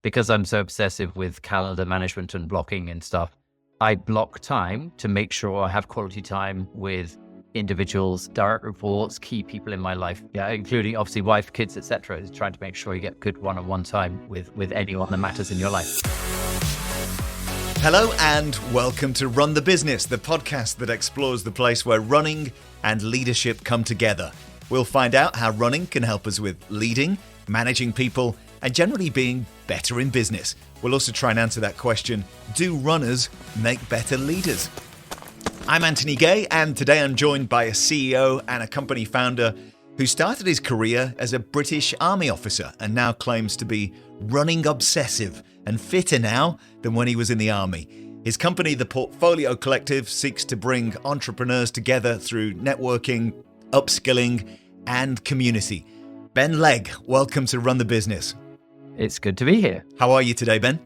because I'm so obsessive with calendar management and blocking and stuff, I block time to make sure I have quality time with individuals, direct reports, key people in my life, including obviously wife, kids, etc. Is trying to make sure you get good one-on-one time with anyone that matters in your life. Hello and welcome to Run the Business, the podcast that explores the place where running and leadership come together. We'll find out how running can help us with leading, managing people, and generally being better in business. We'll also try and answer that question, do runners make better leaders? I'm Anthony Gay, and today I'm joined by a CEO and a company founder who started his career as a British Army officer and now claims to be running obsessive and fitter now than when he was in the Army. His company, the Portfolio Collective, seeks to bring entrepreneurs together through networking, upskilling, and community. Ben Legg, welcome to Run the Business. It's good to be here. How are you today, Ben?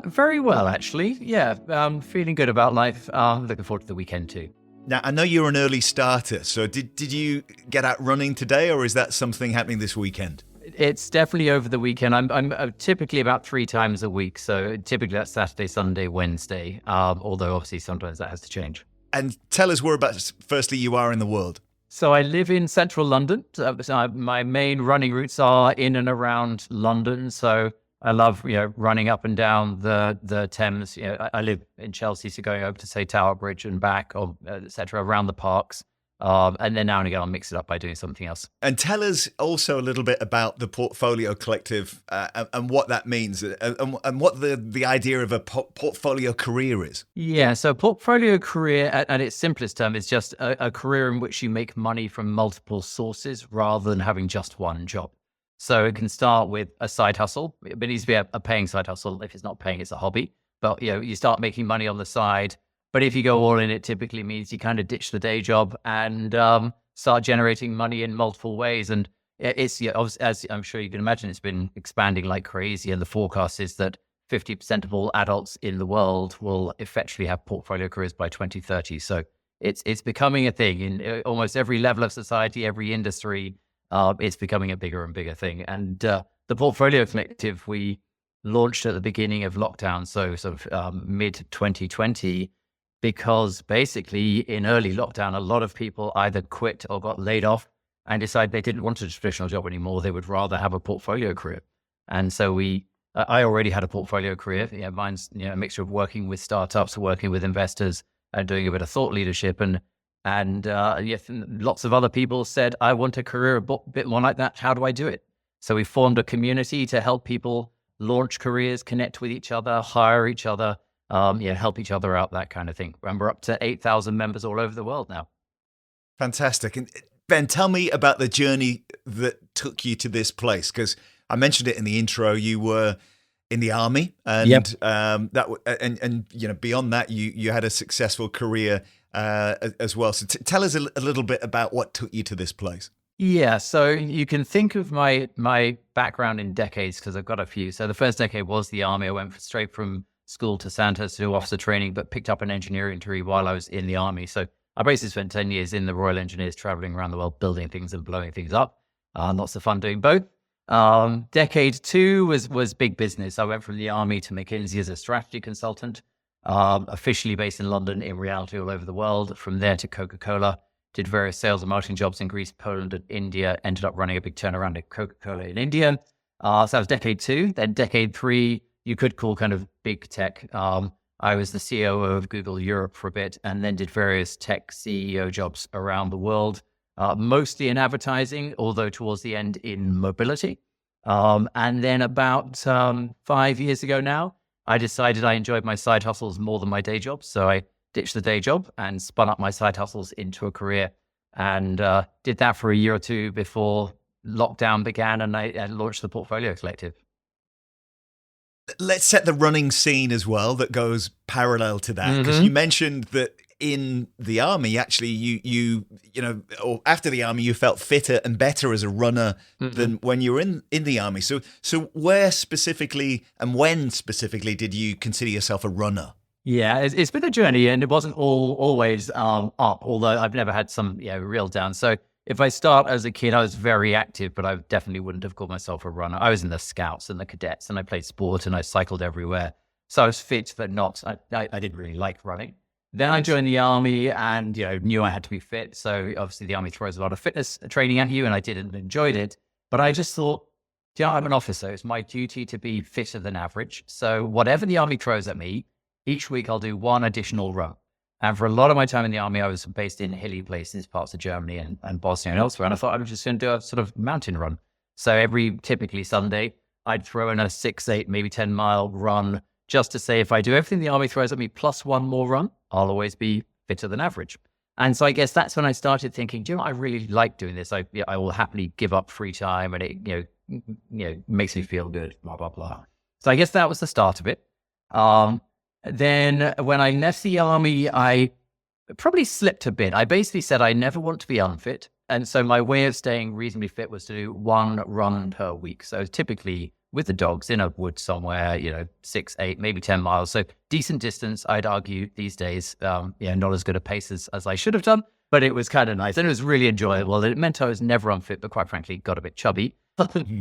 Very well, actually. Yeah, feeling good about life. Looking forward to the weekend too. Now, I know you're an early starter, so did you get out running today, or is that something happening this weekend? It's definitely over the weekend. I'm typically about 3 times a week, so typically that's Saturday, Sunday, Wednesday, although obviously sometimes that has to change. And tell us whereabouts, firstly, you are in the world. So I live in central London. So my main running routes are in and around London. So I love, running up and down the Thames. I live in Chelsea, so going over to say Tower Bridge and back, or etc. around the parks. And then now and again, I'll mix it up by doing something else. And tell us also a little bit about the Portfolio Collective and what that means and what the idea of a portfolio career is. Yeah, so portfolio career at its simplest term is just a career in which you make money from multiple sources rather than having just one job. So it can start with a side hustle. It needs to be a paying side hustle. If it's not paying, it's a hobby. But you start making money on the side. But if you go all in, it typically means you kind of ditch the day job and start generating money in multiple ways. And it's, as I'm sure you can imagine, it's been expanding like crazy. And the forecast is that 50% of all adults in the world will effectively have portfolio careers by 2030. So it's becoming a thing in almost every level of society, every industry. It's becoming a bigger and bigger thing. And the Portfolio Collective, we launched at the beginning of lockdown, so sort of mid 2020. Because basically in early lockdown, a lot of people either quit or got laid off and decided they didn't want a traditional job anymore. They would rather have a portfolio career. And so I already had a portfolio career. Mine's a mixture of working with startups, working with investors, and doing a bit of thought leadership. And lots of other people said, I want a career a bit more like that. How do I do it? So we formed a community to help people launch careers, connect with each other, hire each other, help each other out, that kind of thing. And we're up to 8,000 members all over the world now. Fantastic. And Ben, tell me about the journey that took you to this place, because I mentioned it in the intro. You were in the Army, and Yep. Beyond that, you had a successful career as well. So tell us a little bit about what took you to this place. Yeah, so you can think of my background in decades, because I've got a few. So the first decade was the Army. I went straight from school to Sandhurst to do officer training, but picked up an engineering degree while I was in the Army. So I basically spent 10 years in the Royal Engineers, traveling around the world, building things and blowing things up. Lots of fun doing both. Decade 2 was big business. I went from the Army to McKinsey as a strategy consultant, officially based in London, in reality all over the world. From there to Coca-Cola, did various sales and marketing jobs in Greece, Poland, and India, ended up running a big turnaround at Coca-Cola in India. So that was decade 2. Then decade 3, you could call kind of big tech. I was the COO of Google Europe for a bit, and then did various tech CEO jobs around the world, mostly in advertising, although towards the end in mobility. And then about 5 years ago now, I decided I enjoyed my side hustles more than my day job. So I ditched the day job and spun up my side hustles into a career, and did that for a year or two before lockdown began, and I launched the Portfolio Collective. Let's set the running scene as well that goes parallel to that, because you mentioned that in the Army, actually, or after the Army, you felt fitter and better as a runner than when you were in the Army. So where specifically and when specifically did you consider yourself a runner? Yeah, it's been a journey, and it wasn't always up, although I've never had some real down. So if I start as a kid, I was very active, but I definitely wouldn't have called myself a runner. I was in the scouts and the cadets, and I played sport and I cycled everywhere. So I was fit, but I didn't really like running. Then I joined the army and, knew I had to be fit. So obviously the army throws a lot of fitness training at you, and I did and enjoyed it. But I just thought, I'm an officer. It's my duty to be fitter than average. So whatever the army throws at me, each week I'll do one additional run. And for a lot of my time in the army, I was based in hilly places, parts of Germany and Bosnia and elsewhere. And I thought I was just going to do a sort of mountain run. So typically Sunday, I'd throw in a 6, 8, maybe 10-mile run just to say if I do everything the army throws at me plus one more run, I'll always be fitter than average. And so I guess that's when I started thinking, do you know what? I really like doing this. I will happily give up free time, and it, makes me feel good, blah, blah, blah. So I guess that was the start of it. Then when I left the army, I probably slipped a bit. I basically said I never want to be unfit. And so my way of staying reasonably fit was to do one run per week. So typically with the dogs in a wood somewhere, 6, 8, maybe 10 miles. So decent distance, I'd argue these days, not as good a pace as I should have done, but it was kind of nice. And it was really enjoyable. It meant I was never unfit, but quite frankly, got a bit chubby.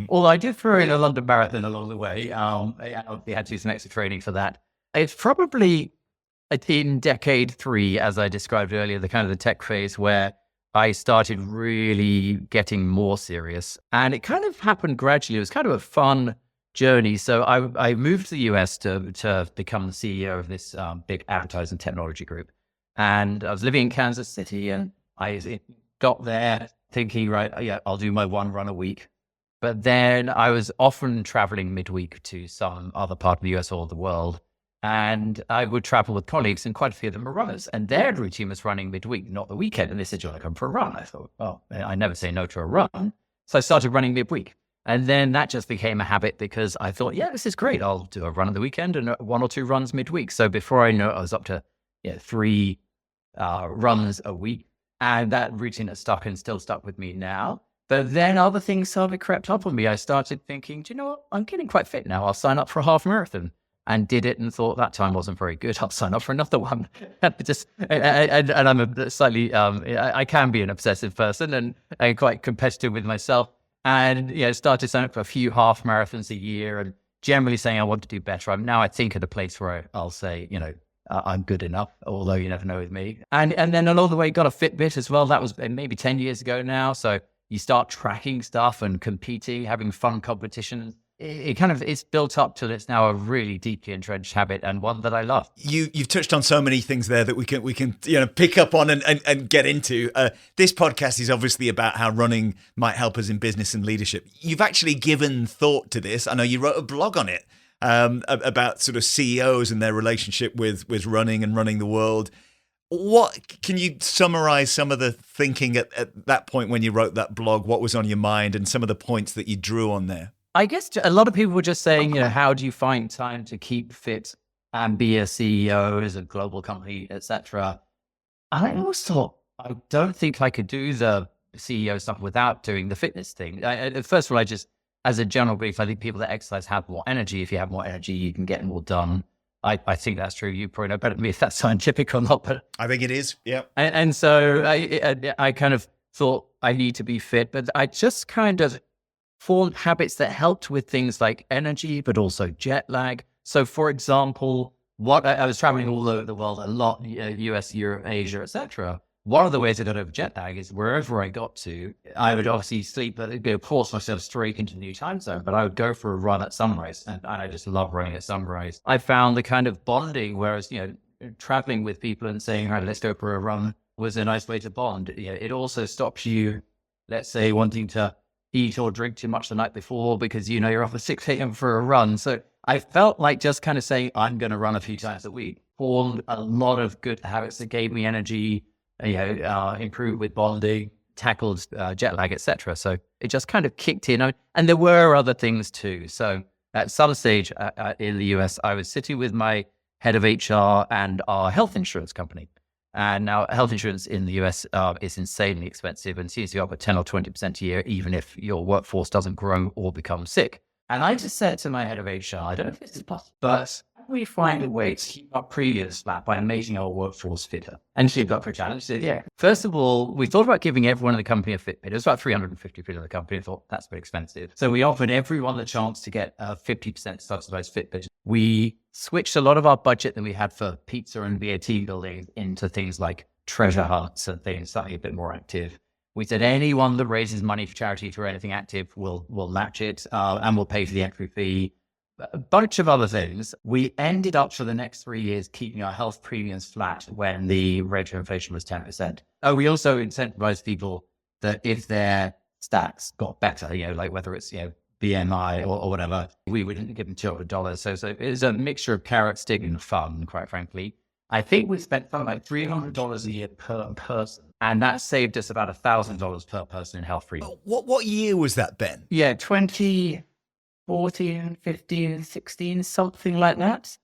Although I did throw in a London marathon along the way. I had to do some extra training for that. It's probably in decade 3, as I described earlier, the tech phase where I started really getting more serious. And it kind of happened gradually. It was kind of a fun journey. So I moved to the US to become the CEO of this big advertising technology group. And I was living in Kansas City, and I got there thinking, I'll do my one run a week. But then I was often traveling midweek to some other part of the US or the world. And I would travel with colleagues, and quite a few of them are runners, and their routine was running midweek, not the weekend. And they said, "Do you want to come for a run?" I thought, I never say no to a run. So I started running midweek. And then that just became a habit because I thought, this is great. I'll do a run on the weekend and 1 or 2 runs midweek. So before I know it, I was up to 3 runs a week. And that routine has stuck and still stuck with me now. But then other things sort of crept up on me. I started thinking, do you know what? I'm getting quite fit now. I'll sign up for a half marathon. And did it and thought that time wasn't very good. I'll sign up for another one. And I'm a slightly, I can be an obsessive person and quite competitive with myself. And started signing up for a few half marathons a year and generally saying I want to do better. I'm now, I think, at a place where I'll say, I'm good enough, although you never know with me. And then along the way, got a Fitbit as well. That was maybe 10 years ago now. So you start tracking stuff and competing, having fun competitions. It's built up till it's now a really deeply entrenched habit and one that I love. You've touched on so many things there that we can pick up on and get into. This podcast is obviously about how running might help us in business and leadership. You've actually given thought to this. I know you wrote a blog on it about sort of CEOs and their relationship with running and running the world. What can you summarize some of the thinking at that point when you wrote that blog? What was on your mind and some of the points that you drew on there? I guess a lot of people were just saying, how do you find time to keep fit and be a CEO as a global company, etc. And I always thought, I don't think I could do the CEO stuff without doing the fitness thing. First of all, as a general brief, I think people that exercise have more energy. If you have more energy, you can get more done. I think that's true. You probably know better than me if that's scientific or not. But I think it is, yeah. And so I kind of thought I need to be fit, but I just kind of formed habits that helped with things like energy, but also jet lag. So, for example, I was traveling all over the world a lot, US, Europe, Asia, etc. One of the ways I got over jet lag is wherever I got to, I would obviously sleep, force myself straight into the new time zone, but I would go for a run at sunrise, and I just love running at sunrise. I found the kind of bonding, whereas, traveling with people and saying, all right, let's go for a run was a nice way to bond. It also stops you, let's say, wanting to eat or drink too much the night before because you're up at 6 a.m. for a run. So I felt like just kind of saying I'm going to run a few times a week formed a lot of good habits that gave me energy, improved with bonding, tackled jet lag, etc. So it just kind of kicked in. And there were other things too. So at some stage in the US, I was sitting with my head of HR and our health insurance company. And now health insurance in the US is insanely expensive and seems to be up at 10 or 20% a year, even if your workforce doesn't grow or become sick. And I just said to my head of HR, I don't know if this is possible, but we find a way to keep our premiums flat by making our workforce fitter? And she got for a challenge. Said, yeah. First of all, we thought about giving everyone in the company a Fitbit. It was about 350 people in the company. I thought that's a bit expensive. So we offered everyone the chance to get a 50% subsidized Fitbit. We switched a lot of our budget that we had for pizza and VAT building into things like treasure hunts and things, something a bit more active. We said anyone that raises money for charity for anything active will match it, and we'll pay for the entry fee. A bunch of other things. We ended up for the next 3 years keeping our health premiums flat when the rate of inflation was 10%. Oh, we also incentivized people that if their stats got better, like whether it's BMI or whatever, we would give them $200. So it was a mixture of carrot, stick, and fun, quite frankly. I think we spent something like $300 a year per person, and that saved us about $1,000 per person in health premium. What year was that, Ben? Yeah, 2014, 15, 16, something like that.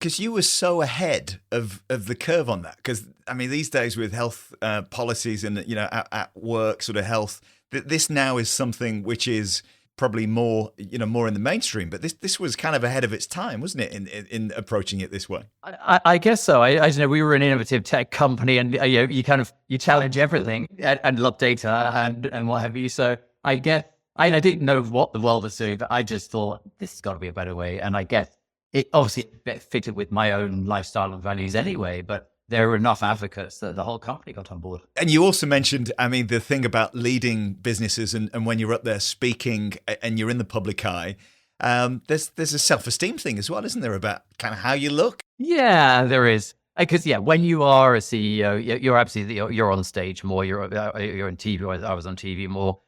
Because you were so ahead of the curve on that. Because these days with health policies and at work sort of health, this now is something which is probably more more in the mainstream. But this was kind of ahead of its time, wasn't it? In approaching it this way. I guess so. I don't know. We were an innovative tech company, and you challenge everything and love data and what have you. So I guess I didn't know what the world was doing, but I just thought this has got to be a better way. And I guess it obviously fitted with my own lifestyle and values anyway, but there were enough advocates that the whole company got on board. And you also mentioned, the thing about leading businesses and when you're up there speaking and you're in the public eye, there's a self-esteem thing as well, isn't there, about kind of how you look? Yeah, there is. Because when you are a CEO, you're absolutely, you're on stage more, you're on TV, I was on TV more,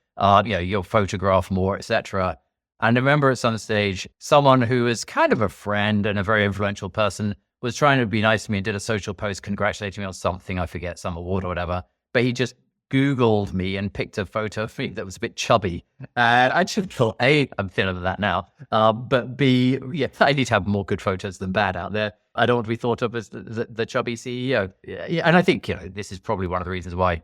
you're photographed more, etc. And I remember at some stage, someone who was kind of a friend and a very influential person was trying to be nice to me and did a social post congratulating me on something, I forget, some award or whatever. But he just Googled me and picked a photo of me that was a bit chubby. And I just thought, A, I'm thinner than that now. But B, I need to have more good photos than bad out there. I don't want to be thought of as the chubby CEO. Yeah, and I think, this is probably one of the reasons why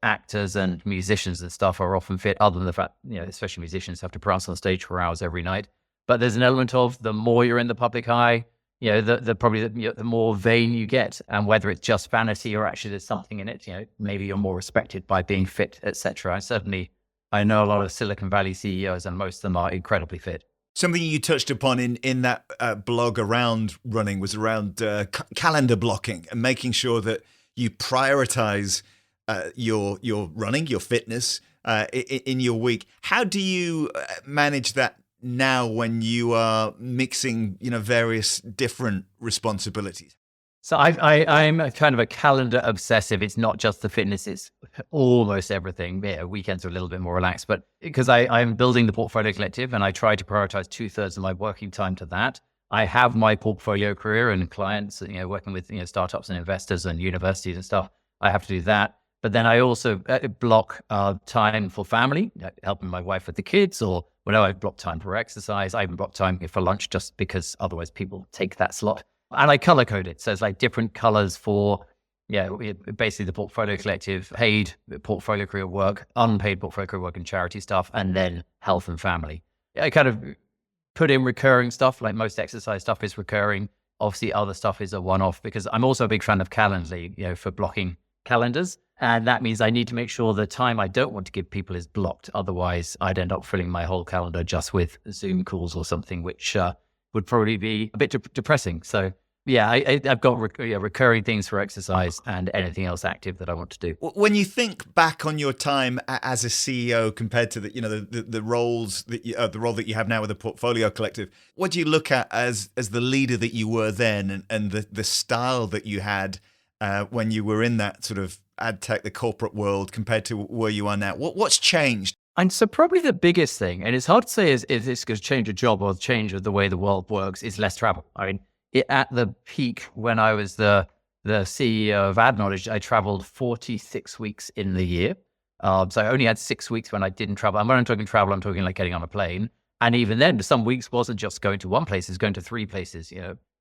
actors and musicians and stuff are often fit, other than the fact, especially musicians have to prance on stage for hours every night. But there's an element of the more you're in the public eye, the more vain you get, and whether it's just vanity or actually there's something in it, maybe you're more respected by being fit, etc. I know a lot of Silicon Valley CEOs, and most of them are incredibly fit. Something you touched upon in that blog around running was around calendar blocking and making sure that you prioritize your running, your fitness in your week. How do you manage that now when you are mixing, various different responsibilities? So I'm a kind of a calendar obsessive. It's not just the fitness, it's almost everything. Yeah, weekends are a little bit more relaxed, but because I'm building the portfolio collective and I try to prioritize 2/3 of my working time to that. I have my portfolio career and clients, working with, startups and investors and universities and stuff. I have to do that. But then I also block time for family, helping my wife with the kids, or I block time for exercise. I even block time for lunch just because otherwise people take that slot. And I color code it. So it's like different colors for, basically the portfolio collective, paid portfolio career work, unpaid portfolio career work and charity stuff, and then health and family. I kind of put in recurring stuff, like most exercise stuff is recurring. Obviously other stuff is a one-off, because I'm also a big fan of Calendly, for blocking calendars. And that means I need to make sure the time I don't want to give people is blocked. Otherwise, I'd end up filling my whole calendar just with Zoom calls or something, which would probably be a bit depressing. So yeah, I've got recurring things for exercise and anything else active that I want to do. When you think back on your time as a CEO compared to the roles the role that you have now with the portfolio collective, what do you look at as the leader that you were then, and the style that you had when you were in that sort of ad tech, the corporate world, compared to where you are now? What's changed? And so probably the biggest thing, and it's hard to say is this going to change a job or change the way the world works, is less travel. I mean, at the peak when I was the CEO of Ad Knowledge, I traveled 46 weeks in the year. So I only had 6 weeks when I didn't travel. And when I'm talking travel, I'm talking like getting on a plane. And even then, some weeks wasn't just going to one place, it's going to 3 places.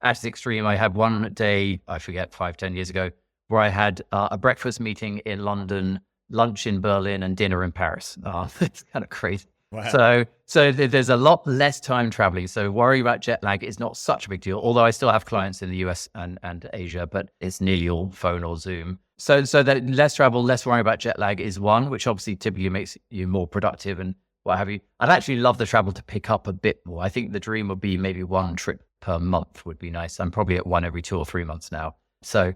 At the extreme, I had one day, I forget, 5-10 years ago, where I had a breakfast meeting in London, lunch in Berlin, and dinner in Paris. It's kind of crazy. Wow. So there's a lot less time traveling. So worrying about jet lag is not such a big deal. Although I still have clients in the US and Asia, but it's nearly all phone or Zoom. So that less travel, less worrying about jet lag is one, which obviously typically makes you more productive and what have you. I'd actually love the travel to pick up a bit more. I think the dream would be maybe one trip per month would be nice. I'm probably at one every 2 or 3 months now. So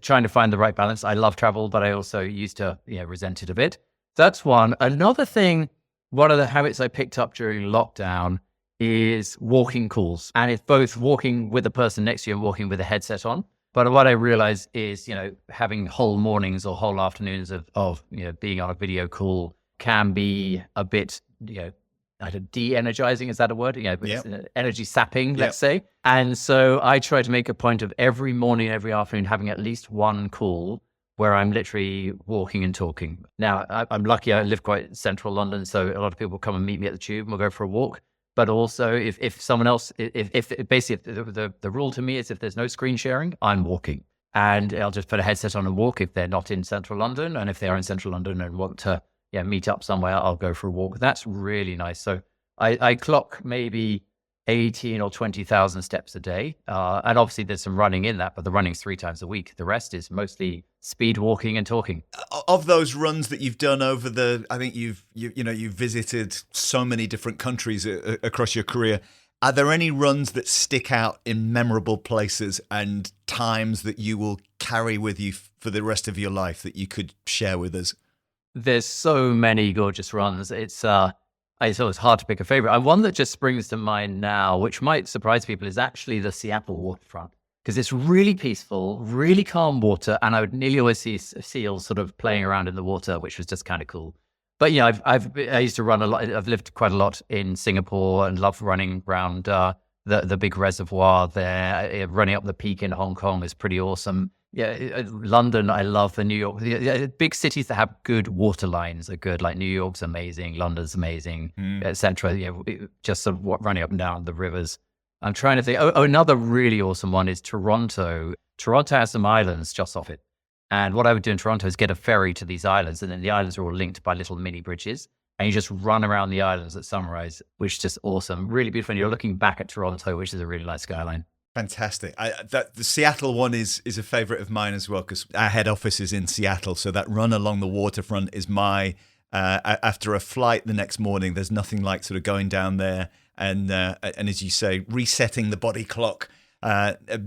trying to find the right balance. I love travel, but I also used to resent it a bit. That's one. Another thing, one of the habits I picked up during lockdown is walking calls. And it's both walking with the person next to you and walking with a headset on. But what I realized is, having whole mornings or whole afternoons of being on a video call can be a bit, de-energizing. Is that a word? It's energy sapping, let's say. And so I try to make a point of every morning, every afternoon, having at least one call where I'm literally walking and talking. Now, I'm lucky I live quite central London, so a lot of people come and meet me at the tube and we'll go for a walk. But also if someone else, if the rule to me is if there's no screen sharing, I'm walking. And I'll just put a headset on and walk if they're not in central London. And if they are in central London and want to meet up somewhere, I'll go for a walk. That's really nice. So I clock maybe 18 or 20,000 steps a day. And obviously there's some running in that, but the running's 3 times a week. The rest is mostly speed walking and talking. Of those runs that you've done over I think you've visited so many different countries across your career. Are there any runs that stick out in memorable places and times that you will carry with you for the rest of your life that you could share with us? There's so many gorgeous runs. It's always hard to pick a favorite. And one that just springs to mind now, which might surprise people, is actually the Seattle waterfront. Because it's really peaceful, really calm water, and I would nearly always see seals sort of playing around in the water, which was just kind of cool. But I used to run a lot. I've lived quite a lot in Singapore and love running around the big reservoir there. Running up the peak in Hong Kong is pretty awesome. London, I love. The New York, big cities that have good water lines are good. Like New York's amazing, London's amazing, etc. Just sort of running up and down the rivers. I'm trying to think. Another really awesome one is Toronto. Toronto has some islands just off it. And what I would do in Toronto is get a ferry to these islands, and then the islands are all linked by little mini bridges. And you just run around the islands at sunrise, which is just awesome. Really beautiful. And you're looking back at Toronto, which is a really nice skyline. Fantastic. The Seattle one is a favorite of mine as well, because our head office is in Seattle. So that run along the waterfront is after a flight the next morning, there's nothing like sort of going down there and as you say, resetting the body clock,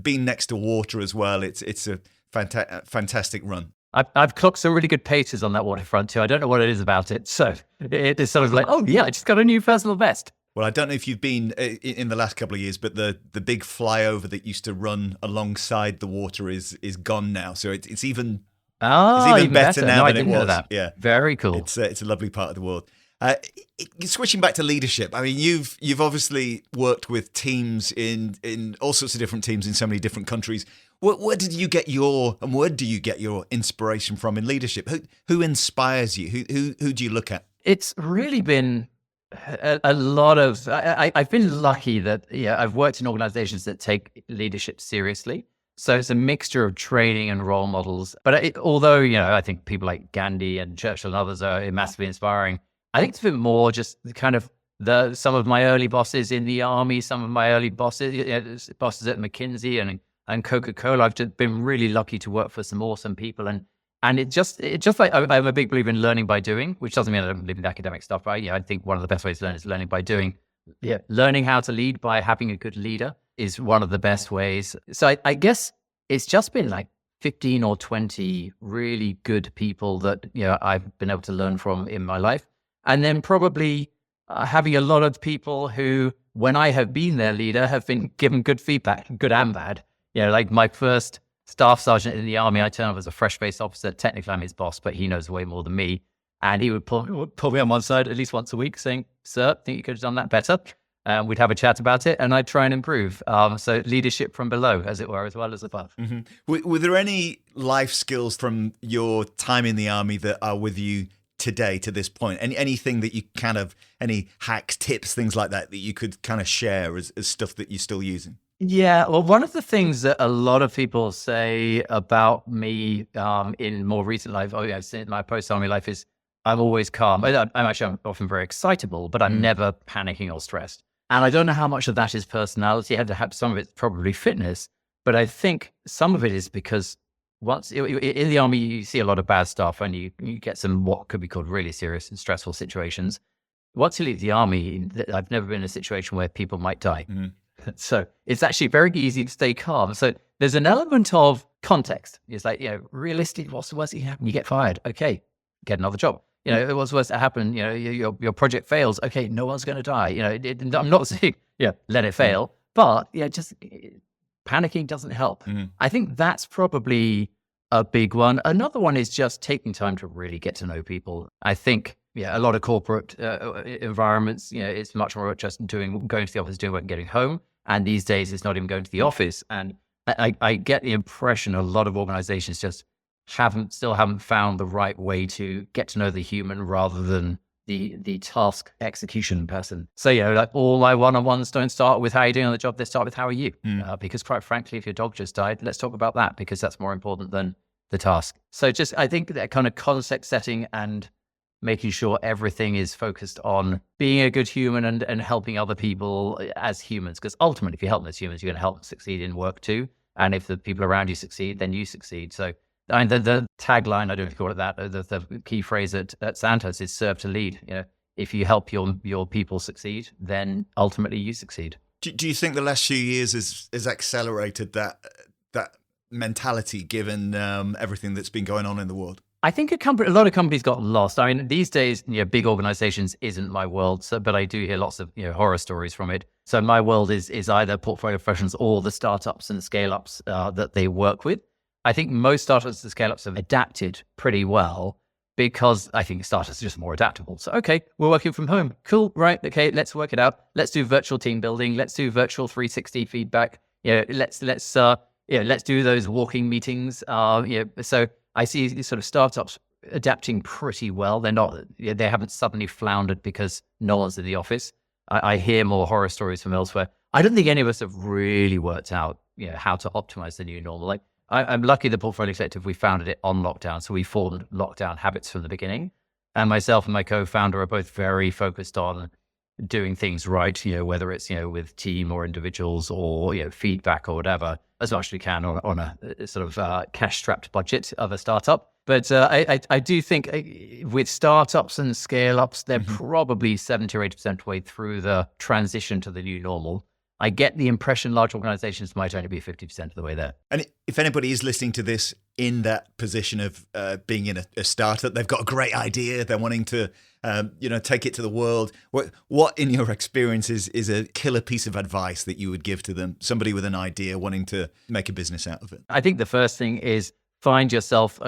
being next to water as well. It's a fantastic run. I've clocked some really good paces on that waterfront too. I don't know what it is about it. So it is sort of like, I just got a new personal best. Well, I don't know if you've been in the last couple of years, but the big flyover that used to run alongside the water is gone now. So it's even better now than it was. That. Yeah, very cool. It's a lovely part of the world. Switching back to leadership, I mean, you've obviously worked with teams in all sorts of different teams in so many different countries. Where do you get your inspiration from in leadership? Who inspires you? Who do you look at? It's really been a lot of. I've been lucky that I've worked in organizations that take leadership seriously. So it's a mixture of training and role models. But although I think people like Gandhi and Churchill and others are massively inspiring, I think it's a bit more just kind of some of my early bosses in the army, some of my early bosses, bosses at McKinsey and Coca-Cola. I've just been really lucky to work for some awesome people, and it just like I'm a big believer in learning by doing, which doesn't mean I don't believe in the academic stuff, right? I think one of the best ways to learn is learning by doing. Yeah, learning how to lead by having a good leader is one of the best ways. So I guess it's just been like 15 or 20 really good people that I've been able to learn from in my life. And then probably having a lot of people who, when I have been their leader, have been given good feedback, good and bad. Like my first staff sergeant in the army, I turned up as a fresh-faced officer. Technically, I'm his boss, but he knows way more than me. And he would pull me on one side at least once a week saying, "Sir, I think you could have done that better." We'd have a chat about it, and I'd try and improve. So leadership from below, as it were, as well as above. Mm-hmm. Were there any life skills from your time in the army that are with you today, to this point? Anything that you any hacks, tips, things like that you could kind of share as stuff that you're still using? Yeah, well, one of the things that a lot of people say about me in more recent life, since my post-army life, is I'm always calm. I'm often very excitable, but I'm never panicking or stressed. And I don't know how much of that is personality. I had to have some of it's probably fitness, but I think some of it is because once in the army, you see a lot of bad stuff and you get some what could be called really serious and stressful situations. Once you leave the army, I've never been in a situation where people might die. So it's actually very easy to stay calm. So there's an element of context. It's like, realistic, what's the worst that can happen? You get fired. Okay, get another job. What's worst that happen? Your project fails. Okay, no one's going to die. I'm not saying, let it fail. But just panicking doesn't help. I think that's probably a big one. Another one is just taking time to really get to know people. I think, a lot of corporate environments, it's much more just going to the office, doing work and getting home. And these days it's not even going to the office. And I get the impression a lot of organizations just still haven't found the right way to get to know the human rather than the task execution person. So, like all my one-on-ones don't start with how are you doing on the job, they start with how are you? Because quite frankly, if your dog just died, let's talk about that because that's more important than the task. So I think that kind of concept setting and making sure everything is focused on being a good human and helping other people as humans. Because ultimately, if you help them as humans, you're going to help them succeed in work too. And if the people around you succeed, then you succeed. So the tagline, I don't know if you call it that, the key phrase at Santos is serve to lead. If you help your people succeed, then ultimately you succeed. Do you think the last few years has accelerated that mentality given everything that's been going on in the world? I think a lot of companies got lost. I mean, these days, big organizations isn't my world, but I do hear lots of horror stories from it. So my world is either portfolio professionals or the startups and scale-ups that they work with. I think most startups and scale-ups have adapted pretty well because I think startups are just more adaptable. So, okay, we're working from home. Cool, right? Okay, let's work it out. Let's do virtual team building. Let's do virtual 360 feedback. Let's do those walking meetings. So I see these sort of startups adapting pretty well. They haven't suddenly floundered because no one's in the office. I hear more horror stories from elsewhere. I don't think any of us have really worked out, how to optimize the new normal. Like I'm lucky the Portfolio Collective, we founded it on lockdown. So we formed lockdown habits from the beginning. And myself and my co-founder are both very focused on doing things right, whether it's, with team or individuals or, feedback or whatever, as much as we can on a sort of cash-strapped budget of a startup. But I do think with startups and scale-ups, they're probably 70 or 80% way through the transition to the new normal. I get the impression large organizations might only be 50% of the way there. And if anybody is listening to this in that position of being in a startup, they've got a great idea, they're wanting to take it to the world. What in your experience is a killer piece of advice that you would give to them, somebody with an idea wanting to make a business out of it? I think the first thing is find yourself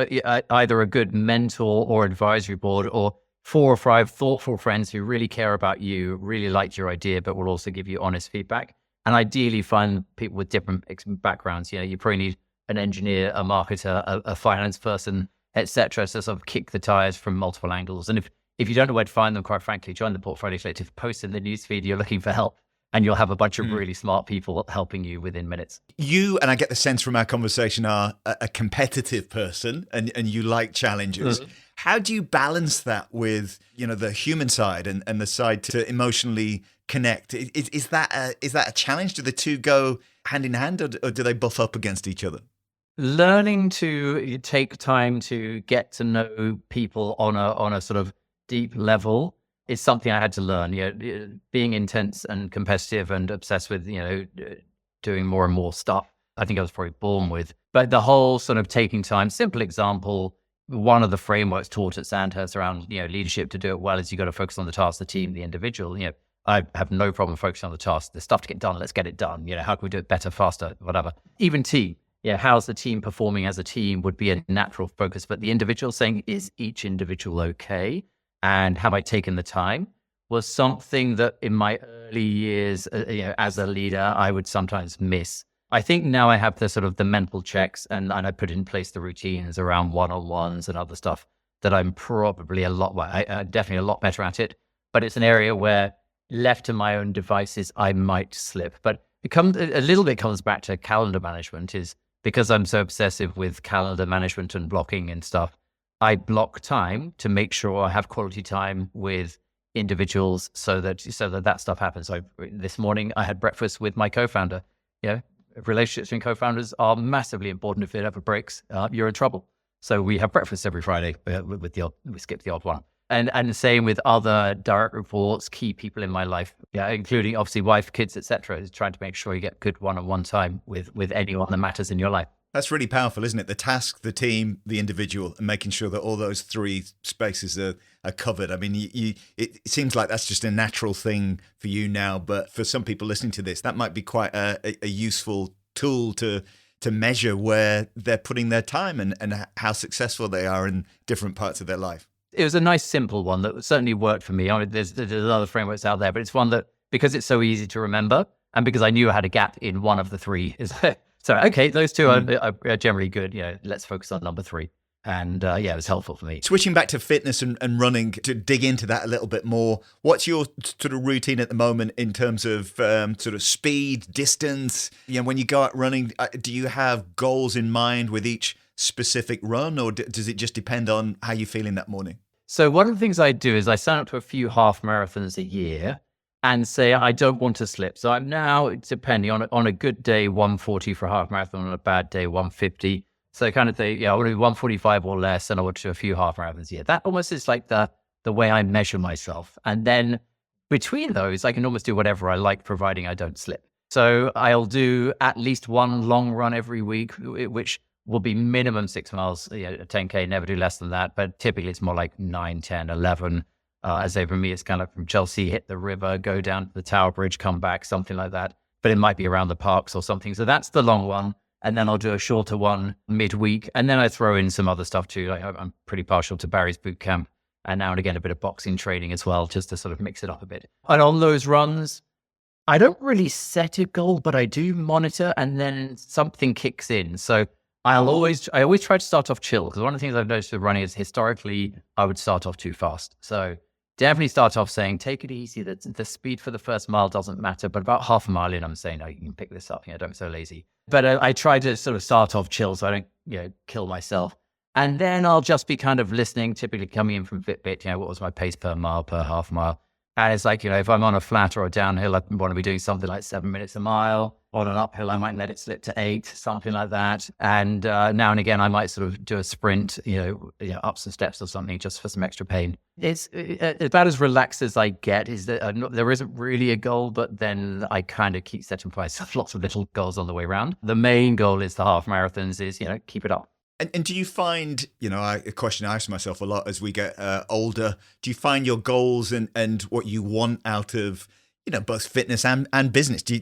either a good mentor or advisory board or 4 or 5 thoughtful friends who really care about you, really like your idea, but will also give you honest feedback. And ideally find people with different backgrounds. You probably need an engineer, a marketer, a finance person, etc. So sort of kick the tires from multiple angles. And if you don't know where to find them, quite frankly, join the Portfolio Collective, post in the newsfeed you're looking for help, and you'll have a bunch of really smart people helping you within minutes. You, and I get the sense from our conversation, are a competitive person and you like challenges. How do you balance that with, the human side and the side to emotionally connect? Is that a challenge? Do the two go hand in hand, or do they buff up against each other? Learning to take time to get to know people on a sort of deep level is something I had to learn. Being intense and competitive and obsessed with doing more and more stuff, I think I was probably born with. But the whole sort of taking time, simple example, one of the frameworks taught at Sandhurst around leadership to do it well is you got to focus on the task, the team, the individual. I have no problem focusing on the task. There's stuff to get done. Let's get it done. How can we do it better, faster, whatever. Even team. How's the team performing as a team would be a natural focus. But the individual saying, is each individual okay? And have I taken the time? Was something that in my early years, as a leader, I would sometimes miss. I think now I have the mental checks and I put in place the routines around one-on-ones and other stuff that I'm probably definitely a lot better at it. But it's an area where left to my own devices, I might slip. But a little bit comes back to calendar management is because I'm so obsessive with calendar management and blocking and stuff. I block time to make sure I have quality time with individuals so that stuff happens. So this morning I had breakfast with my co-founder. Relationships between co-founders are massively important. If it ever breaks, you're in trouble. So we have breakfast every Friday we skip the odd one. And the same with other direct reports, key people in my life, including obviously wife, kids, etc. Is trying to make sure you get good one-on-one time with anyone that matters in your life. That's really powerful, isn't it? The task, the team, the individual, and making sure that all those three spaces are covered. I mean, it seems like that's just a natural thing for you now, but for some people listening to this, that might be quite a useful tool to measure where they're putting their time and how successful they are in different parts of their life. It was a nice, simple one that certainly worked for me. I mean, there's other frameworks out there, but it's one that, because it's so easy to remember, and because I knew I had a gap in one of the three, so, okay, those two are generally good. Let's focus on number three. And it was helpful for me. Switching back to fitness and running, to dig into that a little bit more, what's your sort of routine at the moment in terms of sort of speed, distance? When you go out running, do you have goals in mind with each specific run, or does it just depend on how you're feeling that morning? So one of the things I do is I sign up to a few half marathons a year and say I don't want to slip. So I'm now, depending on a good day, 140 for a half marathon, on a bad day, 150. So kind of I want to do 145 or less, and I want to do a few half marathons a year. That almost is like the way I measure myself. And then between those, I can almost do whatever I like, providing I don't slip. So I'll do at least one long run every week, which will be minimum 6 miles, 10K, never do less than that. But typically it's more like 9, 10, 11. As for me, it's kind of from Chelsea, hit the river, go down to the Tower Bridge, come back, something like that. But it might be around the parks or something. So that's the long one. And then I'll do a shorter one midweek. And then I throw in some other stuff too. Like I'm pretty partial to Barry's boot camp, and now and again a bit of boxing training as well, just to sort of mix it up a bit. And on those runs, I don't really set a goal, but I do monitor, and then something kicks in. So I always try to start off chill, because one of the things I've noticed with running is historically I would start off too fast. So definitely start off saying, take it easy. The speed for the first mile doesn't matter, but about half a mile in, I'm saying, no, you can pick this up. Don't be so lazy. But I try to sort of start off chill so I don't, kill myself. And then I'll just be kind of listening, typically coming in from Fitbit, what was my pace per mile, per half mile. And it's like, if I'm on a flat or a downhill, I want to be doing something like 7 minutes a mile. On an uphill, I might let it slip to 8, something like that. And now and again, I might sort of do a sprint, up some steps or something, just for some extra pain. It's about as relaxed as I get. Is that there isn't really a goal, but then I kind of keep setting for myself lots of little goals on the way around. The main goal is the half marathons is, keep it up. And do you find, a question I ask myself a lot as we get older, do you find your goals and what you want out of, both fitness and business? Do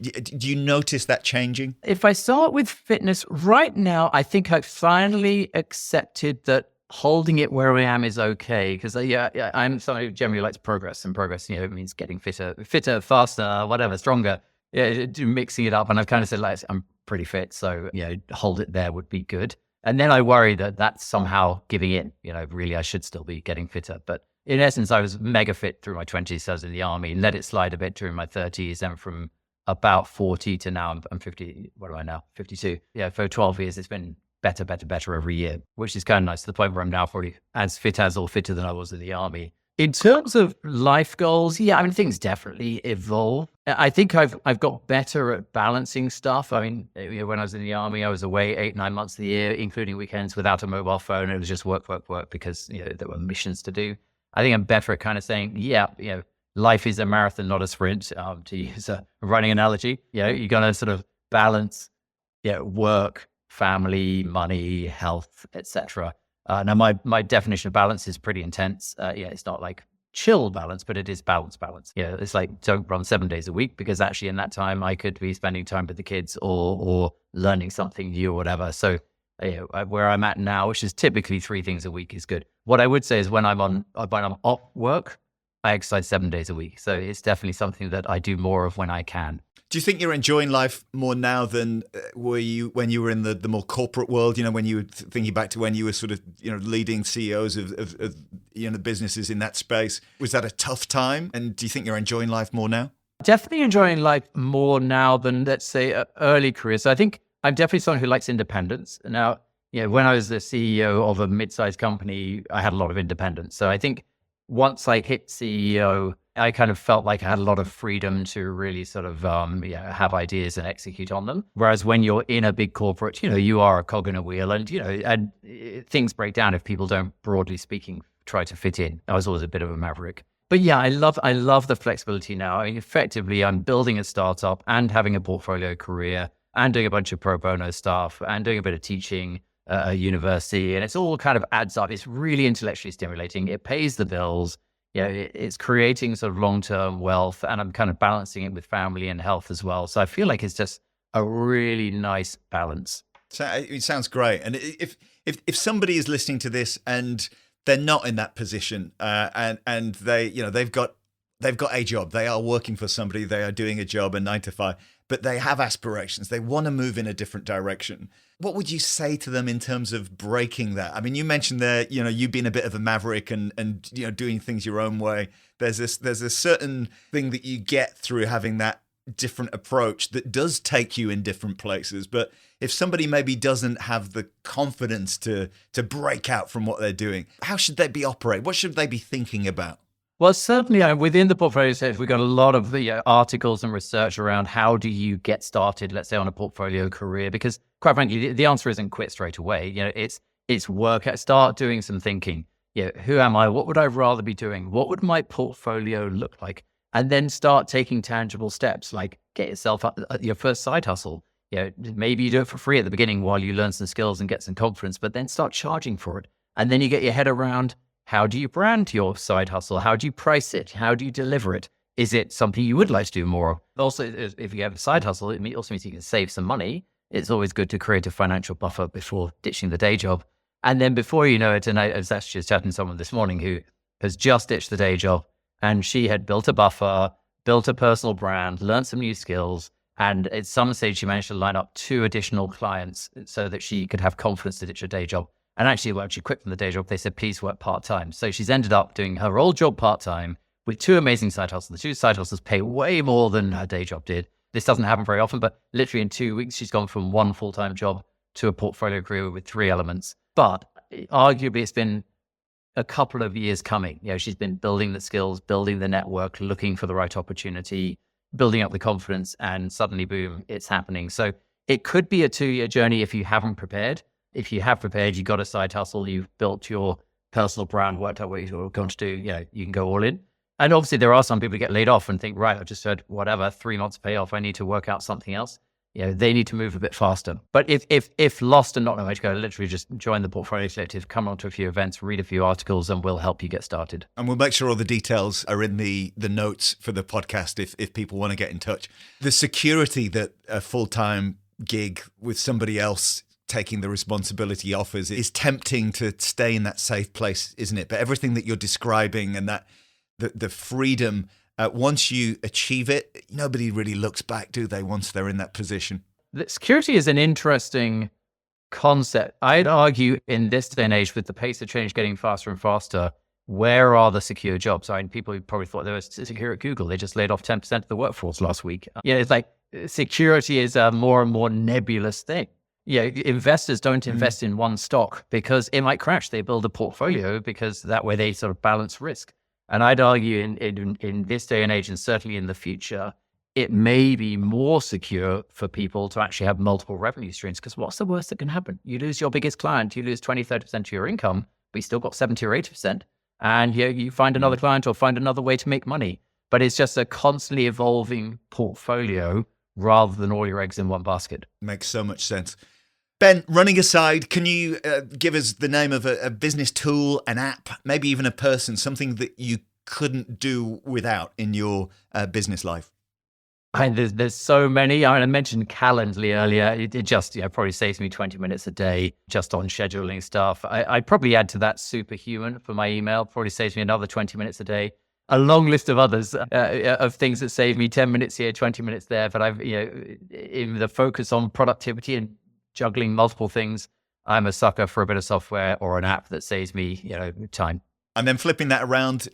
you notice that changing? If I start with fitness right now, I think I've finally accepted that holding it where I am is okay. Because I'm someone who generally likes progress, and progress, it means getting fitter, faster, whatever, stronger. Mixing it up. And I've kind of said, I'm pretty fit, so hold it there would be good. And then I worry that that's somehow giving in. Really, I should still be getting fitter. But in essence, I was mega fit through my 20s. So I was in the army, let it slide a bit during my 30s. And from about 40 to now, I'm 50. What am I now? 52. Yeah, for 12 years, it's been better every year, which is kind of nice, to the point where I'm now probably as fit as or fitter than I was in the army. In terms of life goals, things definitely evolve. I think I've got better at balancing stuff. When I was in the army, I was away 8-9 months of the year, including weekends, without a mobile phone. It was just work, because there were missions to do. I think I'm better at kind of saying, life is a marathon, not a sprint. To use a running analogy, you're gonna sort of balance, work, family, money, health, etc. Now, my definition of balance is pretty intense. It's not like chill balance, but it is balance. It's like, don't run 7 days a week, because actually in that time I could be spending time with the kids or learning something new or whatever. So where I'm at now, which is typically 3 things a week, is good. What I would say is when I'm off work, I exercise 7 days a week. So it's definitely something that I do more of when I can. Do you think you're enjoying life more now than were you when you were in the more corporate world? When you were thinking back to when you were sort of leading CEOs of businesses in that space. Was that a tough time? And do you think you're enjoying life more now? Definitely enjoying life more now than, let's say, early career. So I think I'm definitely someone who likes independence. Now, When I was the CEO of a mid-sized company, I had a lot of independence. So I think once I hit CEO, I kind of felt like I had a lot of freedom to really sort of have ideas and execute on them. Whereas when you're in a big corporate, you are a cog in a wheel, and things break down if people don't, broadly speaking, try to fit in. I was always a bit of a maverick. But yeah, I love the flexibility now. I mean, effectively, I'm building a startup and having a portfolio career and doing a bunch of pro bono stuff and doing a bit of teaching at a university. And it's all kind of adds up. It's really intellectually stimulating. It pays the bills. It's creating sort of long-term wealth, and I'm kind of balancing it with family and health as well. So I feel like it's just a really nice balance. So it sounds great. And if somebody is listening to this and they're not in that position, and they, they've got a job, they are working for somebody, they are doing a job, a 9 to 5, but they have aspirations, they want to move in a different direction. What would you say to them in terms of breaking that? I mean, you mentioned there, you being a bit of a maverick and doing things your own way. There's a certain thing that you get through having that different approach that does take you in different places. But if somebody maybe doesn't have the confidence to break out from what they're doing, how should they be operating? What should they be thinking about? Well, certainly within the portfolio stage, we've got a lot of the articles and research around how do you get started, let's say, on a portfolio career, because quite frankly, the answer isn't quit straight away. It's work. Start doing some thinking. Who am I? What would I rather be doing? What would my portfolio look like? And then start taking tangible steps, like get yourself your first side hustle. Maybe you do it for free at the beginning while you learn some skills and get some confidence, but then start charging for it. And then you get your head around, how do you brand your side hustle? How do you price it? How do you deliver it? Is it something you would like to do more of? Also, if you have a side hustle, it also means you can save some money. It's always good to create a financial buffer before ditching the day job. And then before you know it, and I was actually just chatting to someone this morning who has just ditched the day job, and she had built a buffer, built a personal brand, learned some new skills, and at some stage she managed to line up 2 additional clients so that she could have confidence to ditch her day job. And actually, when she quit from the day job, they said, please work part-time. So she's ended up doing her old job part-time with 2 amazing side hustles. The 2 side hustles pay way more than her day job did. This doesn't happen very often, but literally in 2 weeks, she's gone from 1 full-time job to a portfolio career with 3 elements. But arguably, it's been a couple of years coming. She's been building the skills, building the network, looking for the right opportunity, building up the confidence, and suddenly, boom, it's happening. So it could be a 2-year journey if you haven't prepared. If you have prepared, you've got a side hustle, you've built your personal brand, worked out what you're going to do, you can go all in. And obviously there are some people who get laid off and think, right, I just had whatever, 3 months pay off, I need to work out something else. They need to move a bit faster. But if lost and not know where to go, literally just join the Portfolio Collective, come onto a few events, read a few articles, and we'll help you get started. And we'll make sure all the details are in the notes for the podcast if people want to get in touch. The security that a full-time gig with somebody else taking the responsibility offers is tempting to stay in that safe place, isn't it? But everything that you're describing and that the freedom, once you achieve it, nobody really looks back, do they, once they're in that position? The security is an interesting concept. I'd argue in this day and age, with the pace of change getting faster and faster, where are the secure jobs? I mean, people who probably thought they were secure at Google, they just laid off 10% of the workforce last week. It's like security is a more and more nebulous thing. Investors don't invest in one stock because it might crash. They build a portfolio because that way they sort of balance risk. And I'd argue in this day and age, and certainly in the future, it may be more secure for people to actually have multiple revenue streams, because what's the worst that can happen? You lose your biggest client, you lose 20, 30% of your income, but you still got 70 or 80%. And you find another client or find another way to make money. But it's just a constantly evolving portfolio rather than all your eggs in one basket. Makes so much sense. Ben, running aside, can you give us the name of a business tool, an app, maybe even a person, something that you couldn't do without in your business life? There's so many. I mentioned Calendly earlier. It just probably saves me 20 minutes a day just on scheduling stuff. I'd probably add to that Superhuman for my email. Probably saves me another 20 minutes a day. A long list of others of things that save me 10 minutes here, 20 minutes there. But I've in the focus on productivity and juggling multiple things, I'm a sucker for a bit of software or an app that saves me, time. And then flipping that around,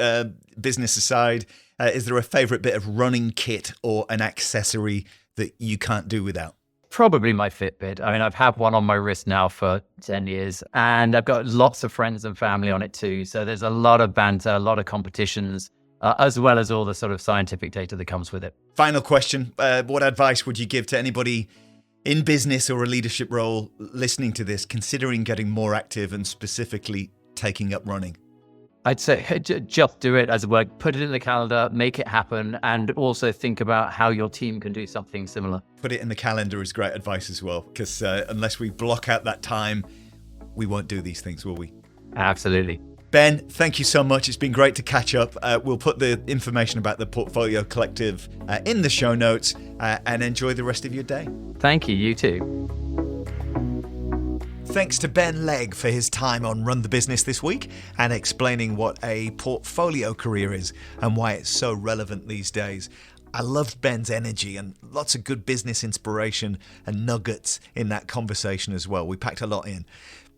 business aside, is there a favorite bit of running kit or an accessory that you can't do without? Probably my Fitbit. I mean, I've had one on my wrist now for 10 years, and I've got lots of friends and family on it too. So there's a lot of banter, a lot of competitions, as well as all the sort of scientific data that comes with it. Final question. What advice would you give to anybody in business or a leadership role listening to this, considering getting more active and specifically taking up running? I'd say just do it as a work, put it in the calendar, make it happen, and also think about how your team can do something similar. Put it in the calendar is great advice as well, because unless we block out that time, we won't do these things, will we? Absolutely. Ben, thank you so much. It's been great to catch up. We'll put the information about the Portfolio Collective in the show notes, and enjoy the rest of your day. Thank you. You too. Thanks to Ben Legg for his time on Run the Business this week and explaining what a portfolio career is and why it's so relevant these days. I loved Ben's energy and lots of good business inspiration and nuggets in that conversation as well. We packed a lot in.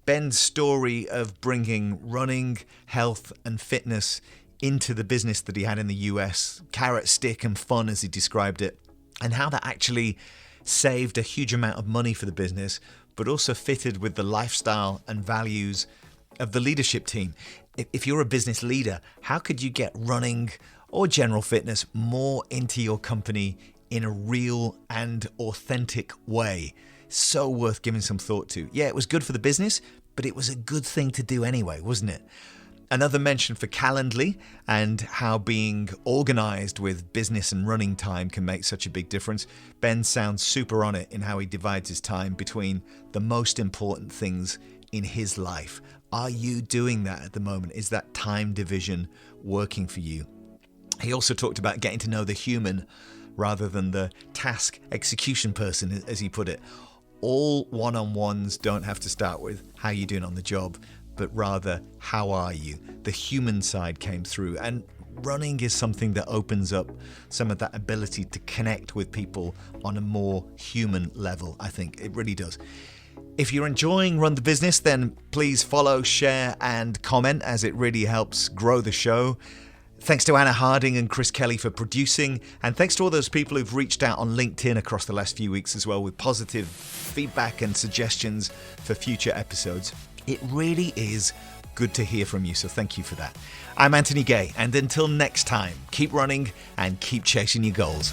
Ben's story of bringing running, health and fitness into the business that he had in the US, carrot, stick and fun as he described it, and how that actually saved a huge amount of money for the business, but also fitted with the lifestyle and values of the leadership team. If you're a business leader, how could you get running or general fitness more into your company in a real and authentic way? So worth giving some thought to. Yeah, it was good for the business, but it was a good thing to do anyway, wasn't it? Another mention for Calendly and how being organized with business and running time can make such a big difference. Ben sounds super on it in how he divides his time between the most important things in his life. Are you doing that at the moment? Is that time division working for you? He also talked about getting to know the human rather than the task execution person, as he put it. All one-on-ones don't have to start with how you doing on the job, but rather, how are you? The human side came through, and running is something that opens up some of that ability to connect with people on a more human level, I think. It really does. If you're enjoying Run the Business, then please follow, share, and comment, as it really helps grow the show. Thanks to Anna Harding and Chris Kelly for producing, and thanks to all those people who've reached out on LinkedIn across the last few weeks as well with positive feedback and suggestions for future episodes. It really is good to hear from you, so thank you for that. I'm Anthony Gay, and until next time, keep running and keep chasing your goals.